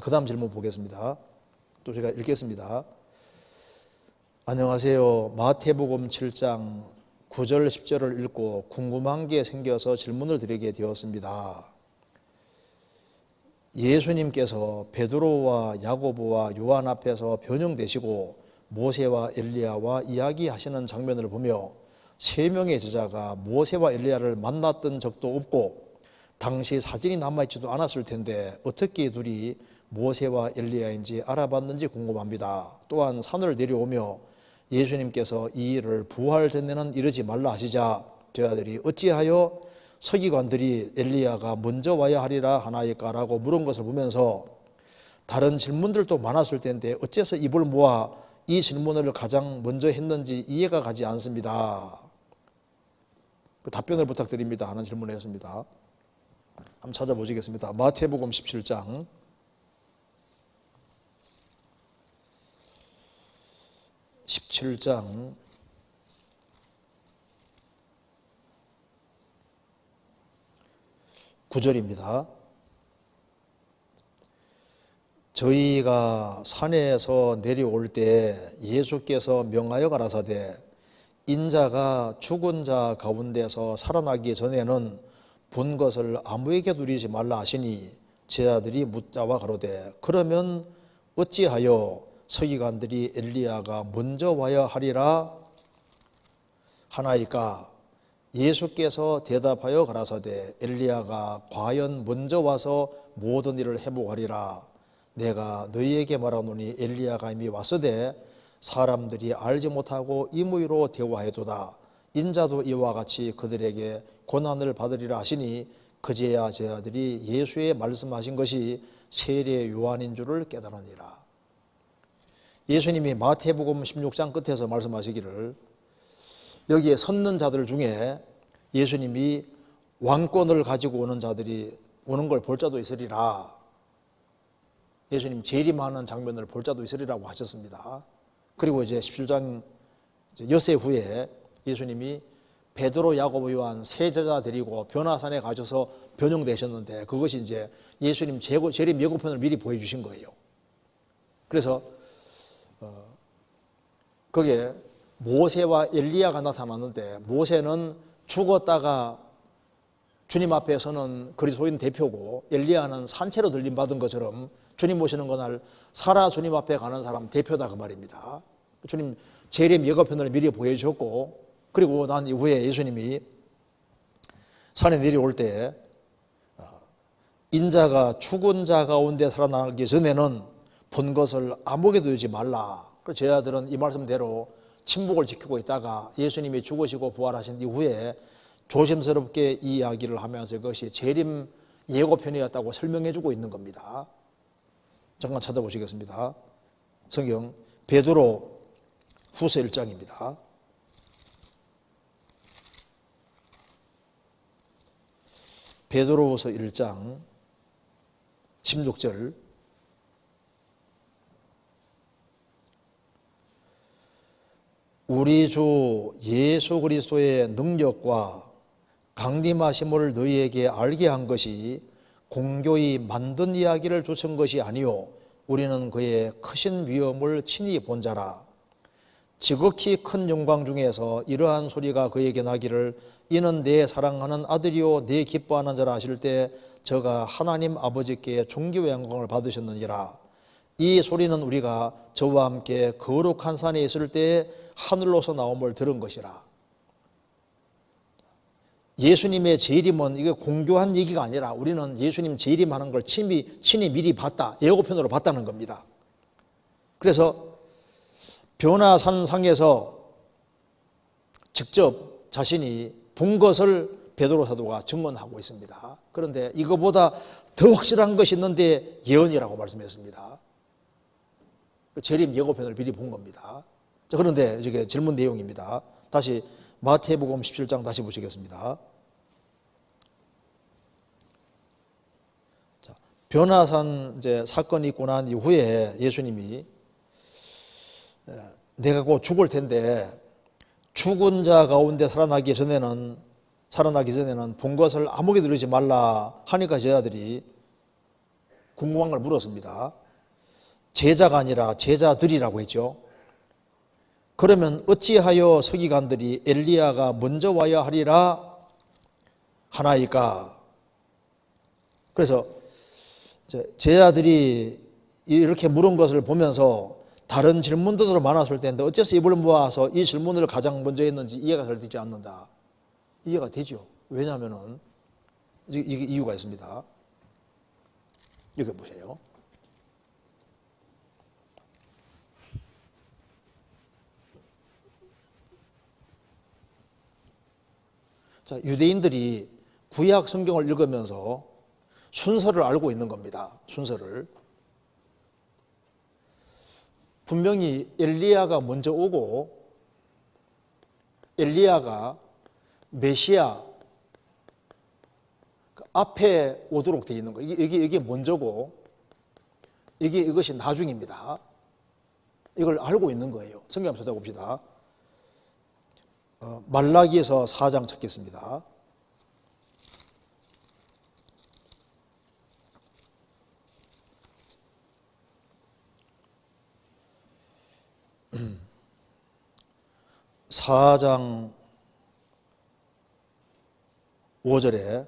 그 다음 질문 보겠습니다. 또 제가 읽겠습니다. 안녕하세요. 마태복음 7장 9절 10절을 읽고 궁금한 게 생겨서 질문을 드리게 되었습니다. 예수님께서 베드로와 야고보와 요한 앞에서 변형되시고 모세와 엘리야와 이야기하시는 장면을 보며 세 명의 제자가 모세와 엘리야를 만났던 적도 없고 당시 사진이 남아있지도 않았을 텐데 어떻게 둘이 모세와 엘리야인지 알아봤는지 궁금합니다. 또한 산을 내려오며 예수님께서 이 일을 부활 전에는 이르지 말라 하시자 제자들이 어찌하여 서기관들이 엘리야가 먼저 와야 하리라 하나이까라고 물은 것을 보면서 다른 질문들도 많았을 텐데 어째서 입을 모아 이 질문을 가장 먼저 했는지 이해가 가지 않습니다. 답변을 부탁드립니다 하는 질문이었습니다. 한번 찾아보시겠습니다. 마태복음 17장 9절입니다. 저희가 산에서 내려올 때 예수께서 명하여 가라사대 인자가 죽은 자 가운데서 살아나기 전에는 본 것을 아무에게 누리지 말라 하시니 제자들이 묻자와 가로되 그러면 어찌하여 서기관들이 엘리야가 먼저 와야 하리라 하나이까? 예수께서 대답하여 가라사대 엘리야가 과연 먼저 와서 모든 일을 회복하리라. 내가 너희에게 말하노니 엘리야가 이미 왔으되 사람들이 알지 못하고 임의로 대화해도다. 인자도 이와 같이 그들에게 고난을 받으리라 하시니 그제야 제자들이 예수의 말씀하신 것이 세례 요한인 줄을 깨달으니라. 예수님이 마태복음 16장 끝에서 말씀하시기를 여기에 섰는 자들 중에 예수님이 왕권을 가지고 오는 자들이 오는 걸 볼 자도 있으리라. 예수님 재림하는 장면을 볼 자도 있으리라고 하셨습니다. 그리고 이제 17장 엿새 후에 예수님이 베드로, 야고보, 요한 세 제자 데리고 변화산에 가셔서 변형되셨는데 그것이 이제 예수님 재림 예고편을 미리 보여주신 거예요. 그래서 거기에 모세와 엘리야가 나타났는데 모세는 죽었다가 주님 앞에서는 그리스도인 대표고 엘리야는 산채로 들림받은 것처럼 주님 모시는 그날 살아 주님 앞에 가는 사람 대표다 그 말입니다. 주님 재림 예고편을 미리 보여주셨고 그리고 난 이후에 예수님이 산에 내려올 때 인자가 죽은 자 가운데 살아나기 전에는 본 것을 아무에게도 주지 말라. 그래서 제자들은 이 말씀대로 침묵을 지키고 있다가 예수님이 죽으시고 부활하신 이후에 조심스럽게 이 이야기를 하면서 그것이 재림 예고편이었다고 설명해 주고 있는 겁니다. 잠깐 찾아보시겠습니다. 성경 베드로 후서 1장입니다. 베드로후서 1장 16절 우리 주 예수 그리스도의 능력과 강림하심을 너희에게 알게 한 것이 공교히 만든 이야기를 쫓은 것이 아니요 우리는 그의 크신 위엄을 친히 본 자라. 지극히 큰 영광 중에서 이러한 소리가 그에게 나기를 이는 내 사랑하는 아들이요 내 기뻐하는 자라 하실 때 저가 하나님 아버지께 존귀와 영광을 받으셨느니라. 이 소리는 우리가 저와 함께 거룩한 산에 있을 때 하늘로서 나옴을 들은 것이라. 예수님의 재림은 이게 공교한 얘기가 아니라 우리는 예수님 재림하는 걸 친히 미리 봤다. 예고편으로 봤다는 겁니다. 그래서 변화산상에서 직접 자신이 본 것을 베드로 사도가 증언하고 있습니다. 그런데 이거보다 더 확실한 것이 있는데 예언이라고 말씀했습니다. 재림 예고편을 미리 본 겁니다. 자, 그런데 이게 질문 내용입니다. 다시 마태복음 17장 다시 보시겠습니다. 자, 변화산 이제 사건이 있고 난 이후에 예수님이 내가 곧 죽을 텐데 죽은 자 가운데 살아나기 전에는 본 것을 아무에게 누리지 말라 하니까 제자들이 궁금한 걸 물었습니다. 제자가 아니라 제자들이라고 했죠. 그러면 어찌하여 서기관들이 엘리야가 먼저 와야 하리라 하나이까? 그래서 제자들이 이렇게 물은 것을 보면서 다른 질문들도 많았을 텐데 어째서 입을 모아서 이 질문을 가장 먼저 했는지 이해가 잘 되지 않는다. 이해가 되죠. 왜냐하면 이게 이유가 있습니다. 여기 보세요. 자, 유대인들이 구약 성경을 읽으면서 순서를 알고 있는 겁니다. 순서를. 분명히 엘리야가 먼저 오고 엘리야가 메시아 앞에 오도록 되어 있는 거예요. 이게 먼저고 이것이 나중입니다. 이걸 알고 있는 거예요. 성경 한번 찾아봅시다. 말라기에서 4장 찾겠습니다. (4장) 5절에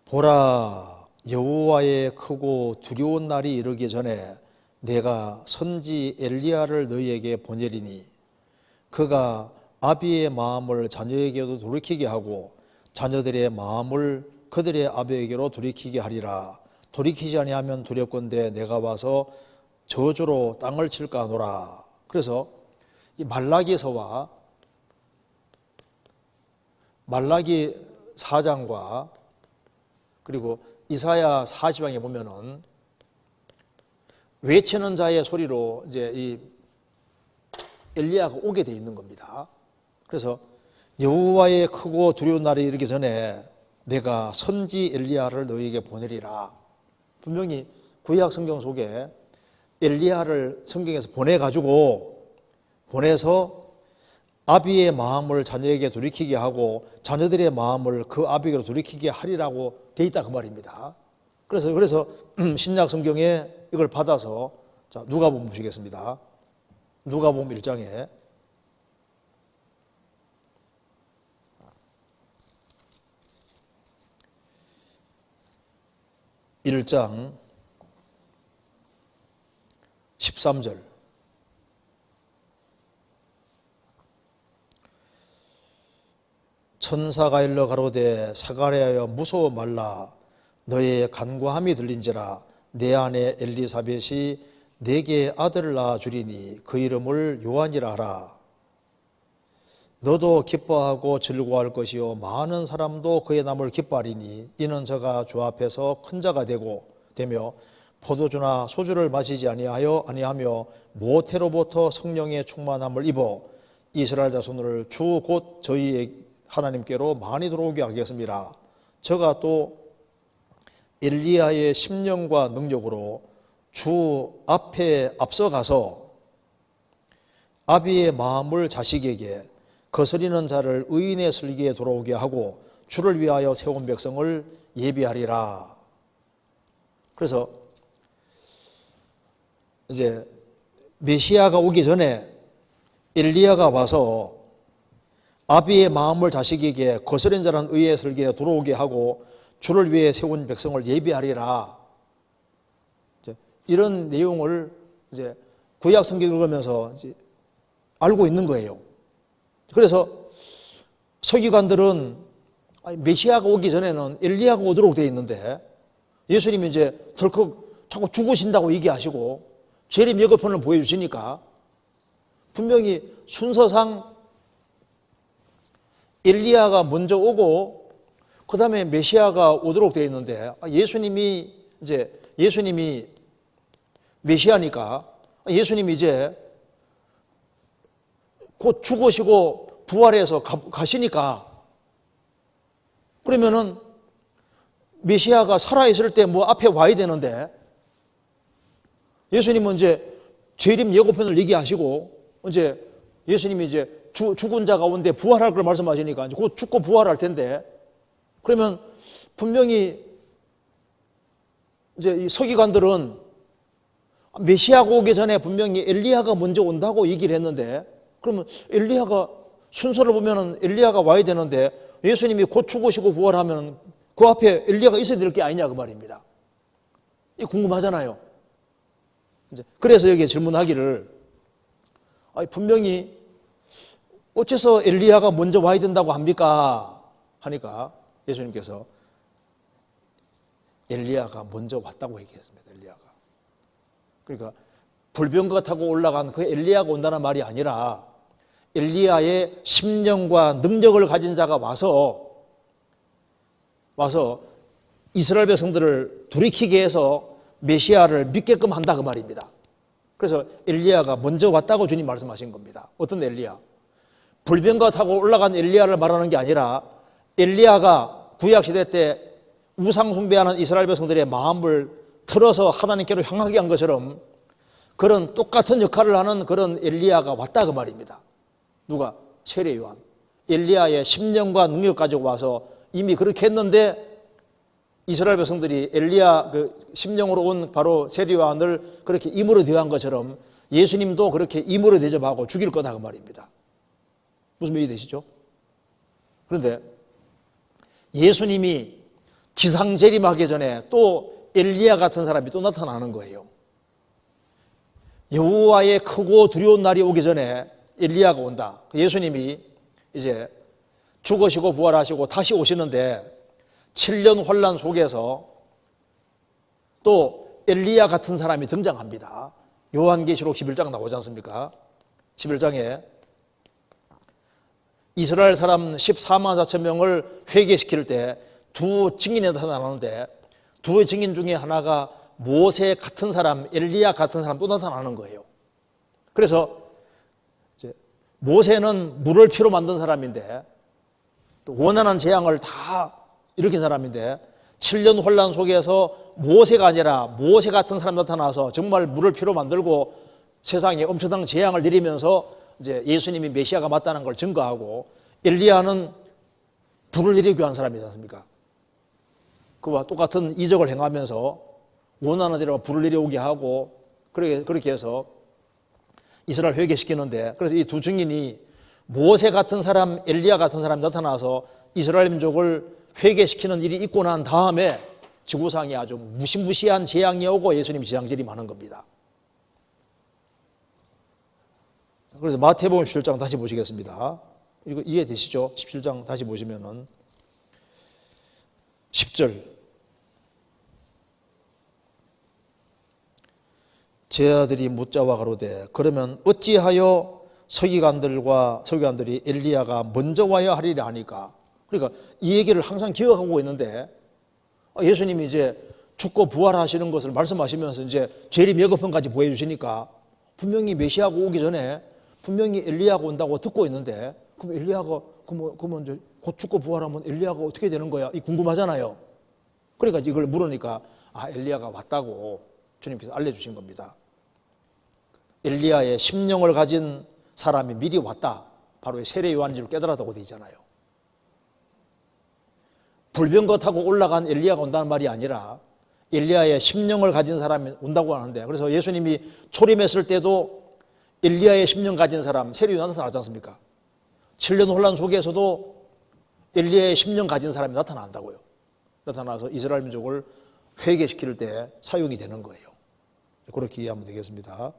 보라 여호와의 크고 두려운 날이 이르기 전에 내가 선지 엘리야를 너희에게 보내리니 그가 아비의 마음을 자녀에게도 돌이키게 하고 자녀들의 마음을 그들의 아비에게로 돌이키게 하리라. 돌이키지 아니하면 두렵건대 내가 와서 저주로 땅을 칠까 하노라. 그래서 이 말라기에서와 말라기 4장과 그리고 이사야 40장에 보면은 외치는 자의 소리로 이제 이 엘리야가 오게 돼 있는 겁니다. 그래서 여호와의 크고 두려운 날이 이르기 전에 내가 선지 엘리야를 너희에게 보내리라. 분명히 구약 성경 속에 엘리야를 성경에서 보내서 아비의 마음을 자녀에게 돌이키게 하고 자녀들의 마음을 그 아비에게로 돌이키게 하리라고 돼 있다 그 말입니다. 그래서 신약 성경에 이걸 받아서 자, 누가복음 보시겠습니다. 누가복음 1장에 1장 13절 천사가 일러 가로되 사가랴여 무서워 말라 너의 간구함이 들린지라 내 아내 엘리사벳이 내게 아들을 낳아 주리니 그 이름을 요한이라 하라. 너도 기뻐하고 즐거워할 것이요 많은 사람도 그의 남을 기뻐하리니 이는 저가 주 앞에서 큰 자가 되며 포도주나 소주를 마시지 아니하며 모태로부터 성령의 충만함을 입어 이스라엘 자손을 주 곧 저희 하나님께로 많이 들어오게 하겠습니다. 저가 또 엘리야의 심령과 능력으로 주 앞에 앞서가서 아비의 마음을 자식에게 거스리는 자를 의인의 슬기에 돌아오게 하고 주를 위하여 세운 백성을 예비하리라. 그래서 이제 메시아가 오기 전에 엘리야가 와서 아비의 마음을 자식에게 거스린 자는 의의 슬기에 돌아오게 하고 주를 위해 세운 백성을 예비하리라. 이런 내용을 이제 구약 성경을 읽으면서 이제 알고 있는 거예요. 그래서 서기관들은 메시아가 오기 전에는 엘리야가 오도록 되어 있는데 예수님이 이제 덜컥 자꾸 죽으신다고 얘기하시고 재림 예고편을 보여주시니까 분명히 순서상 엘리야가 먼저 오고 그 다음에 메시아가 오도록 되어 있는데 예수님이 메시아니까 예수님이 이제 곧 죽으시고 부활해서 가시니까 그러면은 메시아가 살아있을 때 뭐 앞에 와야 되는데 예수님은 이제 재림 예고편을 얘기하시고 이제 예수님이 이제 죽은 자 가운데 부활할 걸 말씀하시니까 이제 곧 죽고 부활할 텐데 그러면 분명히 이제 이 서기관들은 메시아가 오기 전에 분명히 엘리야가 먼저 온다고 얘기를 했는데, 그러면 엘리야가 순서를 보면은 엘리야가 와야 되는데 예수님이 곧 죽으시고 부활하면 그 앞에 엘리야가 있어야 될 게 아니냐 그 말입니다. 이 궁금하잖아요. 이제 그래서 여기에 질문하기를, 분명히 어째서 엘리야가 먼저 와야 된다고 합니까? 하니까 예수님께서 엘리야가 먼저 왔다고 얘기했습니다. 엘리야가. 그러니까 불병거 타고 올라간 그 엘리야가 온다는 말이 아니라 엘리야의 심령과 능력을 가진 자가 와서 이스라엘 백성들을 돌이키게 해서 메시아를 믿게끔 한다 그 말입니다. 그래서 엘리야가 먼저 왔다고 주님 말씀하신 겁니다. 어떤 엘리야? 불병거 타고 올라간 엘리야를 말하는 게 아니라 엘리야가 구약시대 때 우상 숭배하는 이스라엘 백성들의 마음을 틀어서 하나님께로 향하게 한 것처럼 그런 똑같은 역할을 하는 그런 엘리야가 왔다 그 말입니다. 누가? 세례 요한. 엘리야의 심령과 능력 가지고 와서 이미 그렇게 했는데 이스라엘 백성들이 엘리야 그 심령으로 온 바로 세례 요한을 그렇게 임으로 대한 것처럼 예수님도 그렇게 임으로 대접하고 죽일 거다 그 말입니다. 무슨 말이 되시죠? 그런데 예수님이 지상재림하기 전에 또 엘리야 같은 사람이 또 나타나는 거예요. 여호와의 크고 두려운 날이 오기 전에 엘리야가 온다. 예수님이 이제 죽으시고 부활하시고 다시 오시는데 7년 환난 속에서 또 엘리야 같은 사람이 등장합니다. 요한계시록 11장 나오지 않습니까? 11장에 이스라엘 사람 14만 4천 명을 회개시킬 때 두 증인이 나타나는데 두 증인 중에 하나가 모세 같은 사람, 엘리야 같은 사람 또 나타나는 거예요. 그래서 이제 모세는 물을 피로 만든 사람인데 또 원한한 재앙을 다 일으킨 사람인데 7년 혼란 속에서 모세가 아니라 모세 같은 사람 나타나서 정말 물을 피로 만들고 세상에 엄청난 재앙을 내리면서 이제 예수님이 메시아가 맞다는 걸 증거하고, 엘리야는 불을 내리게 한 사람이지 않습니까? 그와 똑같은 이적을 행하면서 원하는 대로 불을 내려오게 하고 그렇게 해서 이스라엘 회개시키는데, 그래서 이 두 증인이 모세 같은 사람, 엘리야 같은 사람이 나타나서 이스라엘 민족을 회개시키는 일이 있고 난 다음에 지구상에 아주 무시무시한 재앙이 오고 예수님 지상재림하는 겁니다. 그래서 마태복음 17장 다시 보시겠습니다. 이거 이해되시죠? 17장 다시 보시면은 10절. 제 아들이 묻자와 가로되 그러면 어찌하여 서기관들이 엘리야가 먼저 와야 하리라 하니까. 그러니까 이 얘기를 항상 기억하고 있는데 예수님이 이제 죽고 부활하시는 것을 말씀하시면서 이제 재림 예고편까지 보여주시니까 분명히 메시아가 오기 전에 분명히 엘리야가 온다고 듣고 있는데, 그럼 엘리야가 그러면 이제 곧 죽고 부활하면 엘리야가 어떻게 되는 거야? 이 궁금하잖아요. 그러니까 이걸 물으니까 엘리야가 왔다고 주님께서 알려주신 겁니다. 엘리야의 심령을 가진 사람이 미리 왔다. 바로 세례 요한인 줄 깨달았다고 되어 있잖아요. 불병거 타고 올라간 엘리야가 온다는 말이 아니라 엘리야의 심령을 가진 사람이 온다고 하는데, 그래서 예수님이 초림했을 때도 엘리야의 심령 가진 사람 세례 요한 나타나지 않습니까? 7년 혼란 속에서도 엘리야의 심령 가진 사람이 나타난다고요. 나타나서 이스라엘 민족을 회개시킬 때 사용이 되는 거예요. 그렇게 이해하면 되겠습니다.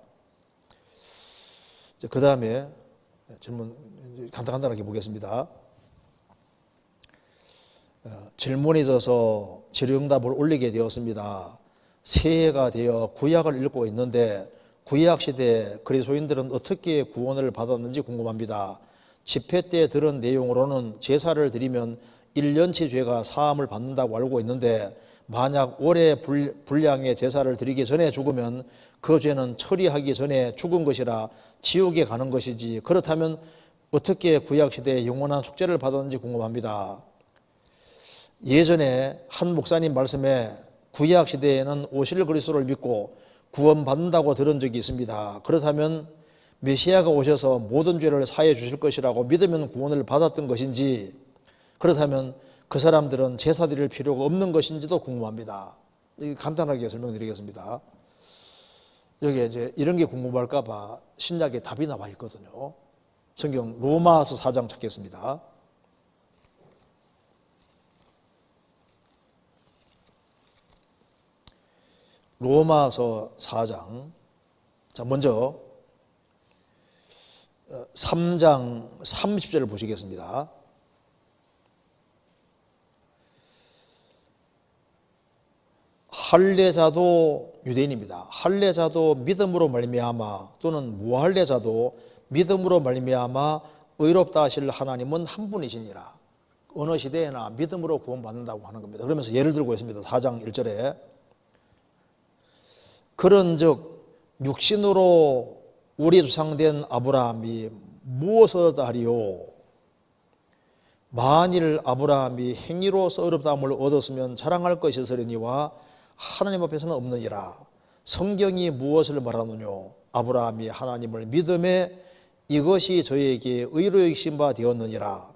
그 다음에 질문 간단하게 보겠습니다. 질문이 있어서 질의응답을 올리게 되었습니다. 새해가 되어 구약을 읽고 있는데 구약시대 그리스도인들은 어떻게 구원을 받았는지 궁금합니다. 집회 때 들은 내용으로는 제사를 드리면 1년치 죄가 사함을 받는다고 알고 있는데, 만약 올해 분량의 제사를 드리기 전에 죽으면 그 죄는 처리하기 전에 죽은 것이라 지옥에 가는 것이지, 그렇다면 어떻게 구약시대에 영원한 속죄를 받았는지 궁금합니다. 예전에 한 목사님 말씀에 구약시대에는 오실 그리스도를 믿고 구원받는다고 들은 적이 있습니다. 그렇다면 메시아가 오셔서 모든 죄를 사해 주실 것이라고 믿으면 구원을 받았던 것인지, 그렇다면 그 사람들은 제사 드릴 필요가 없는 것인지도 궁금합니다. 간단하게 설명드리겠습니다. 여기에 이제 이런 게 궁금할까봐 신약에 답이 나와 있거든요. 성경 로마서 4장 찾겠습니다. 로마서 4장. 자, 먼저 3장 30절을 보시겠습니다. 할례자도 유대인입니다. 할례자도 믿음으로 말미암아 또는 무할례자도 믿음으로 말미암아 의롭다 하실 하나님은 한 분이시니라. 어느 시대에나 믿음으로 구원받는다고 하는 겁니다. 그러면서 예를 들고 있습니다. 4장 1절에 그런즉 육신으로 우리 조상된 아브라함이 무엇을 하리요? 만일 아브라함이 행위로서 의롭다함을 얻었으면 자랑할 것이 있으려니와 하나님 앞에서는 없느니라. 성경이 무엇을 말하느뇨? 아브라함이 하나님을 믿음에 이것이 저에게 의로 여기신 바 되었느니라.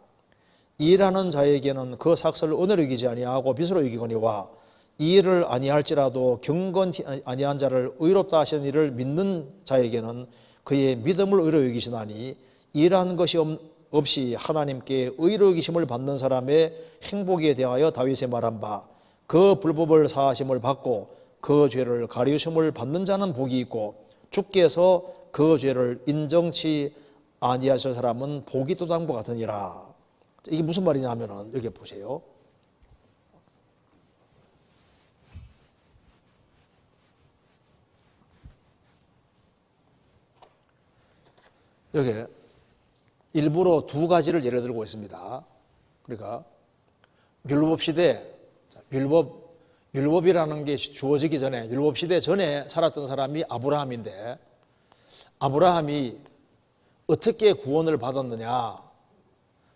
일하는 자에게는 그 삭슬을 은혜로 여기지 아니하고 빚으로 여기거니와 이 일을 아니할지라도 경건치 아니한 자를 의롭다 하시는 이를 믿는 자에게는 그의 믿음을 의로 여기시나니 일하는 것이 없이 하나님께 의로 여기심을 받는 사람의 행복에 대하여 다윗이 말한 바 그 불법을 사하심을 받고 그 죄를 가리우심을 받는 자는 복이 있고 주께서 그 죄를 인정치 아니하실 사람은 복이 또 당부 같으니라. 이게 무슨 말이냐 하면은 여기 보세요. 여기 일부러 두 가지를 예를 들고 있습니다. 그러니까 율법 시대, 율법이라는 게 주어지기 전에, 율법 시대 전에 살았던 사람이 아브라함인데 아브라함이 어떻게 구원을 받았느냐?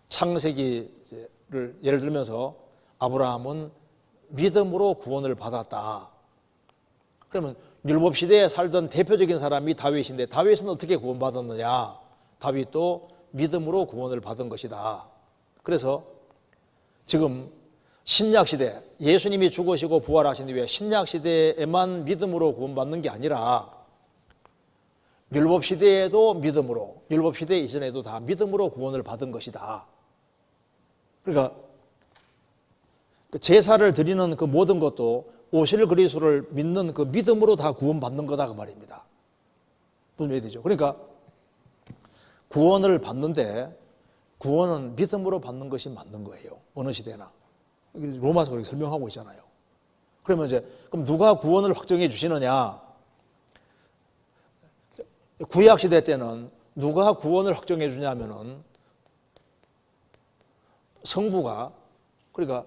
창세기를 예를 들면서 아브라함은 믿음으로 구원을 받았다. 그러면 율법 시대에 살던 대표적인 사람이 다윗인데 다윗은 어떻게 구원받았느냐? 다윗도 믿음으로 구원을 받은 것이다. 그래서 지금 신약 시대, 예수님이 죽으시고 부활하신 이후에 신약 시대에만 믿음으로 구원받는 게 아니라 율법 시대에도 믿음으로, 율법 시대 이전에도 다 믿음으로 구원을 받은 것이다. 그러니까 제사를 드리는 그 모든 것도 오실 그리스도를 믿는 그 믿음으로 다 구원받는 거다 그 말입니다. 무슨 얘기죠? 그러니까 구원을 받는데 구원은 믿음으로 받는 것이 맞는 거예요. 어느 시대나. 로마서 그렇게 설명하고 있잖아요. 그러면 이제 그럼 누가 구원을 확정해 주시느냐? 구약 시대 때는 누가 구원을 확정해 주냐면은 성부가, 그러니까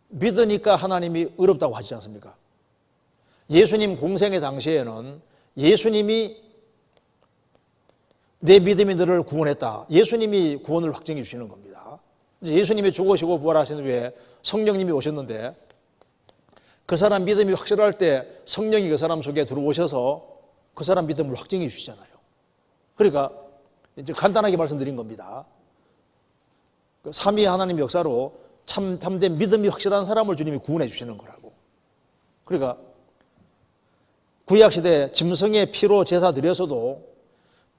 믿으니까 하나님이 의롭다고 하지 않습니까? 예수님 공생의 당시에는 예수님이 내 믿음이 너를 구원했다. 예수님이 구원을 확정해 주시는 겁니다. 예수님이 죽으시고 부활하신 후에 성령님이 오셨는데 그 사람 믿음이 확실할 때 성령이 그 사람 속에 들어오셔서 그 사람 믿음을 확정해 주시잖아요. 그러니까 이제 간단하게 말씀드린 겁니다. 삼위 하나님 역사로 참된 믿음이 확실한 사람을 주님이 구원해 주시는 거라고. 그러니까 구약시대 짐승의 피로 제사 드려서도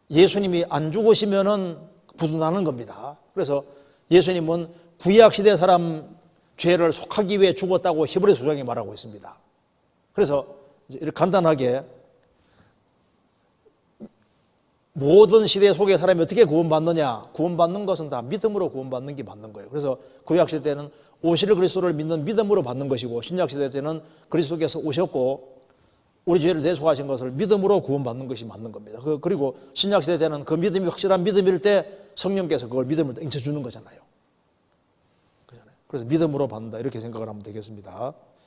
예수님이 안 죽으시면은 부도나는 겁니다. 그래서 예수님은 구약시대 사람 죄를 속하기 위해 죽었다고 히브리서 9장에 말하고 있습니다. 그래서 이렇게 간단하게 모든 시대 속의 사람이 어떻게 구원받느냐? 구원받는 것은 다 믿음으로 구원받는 게 맞는 거예요. 그래서 구약시대 때는 오실 그리스도를 믿는 믿음으로 받는 것이고 신약시대 때는 그리스도께서 오셨고 우리 죄를 대속하신 것을 믿음으로 구원받는 것이 맞는 겁니다. 그리고 신약시대 때는 그 믿음이 확실한 믿음일 때 성령께서 그걸 믿음을 인쳐주는 거잖아요. 그래서 믿음으로 받는다 이렇게 생각을 하면 되겠습니다.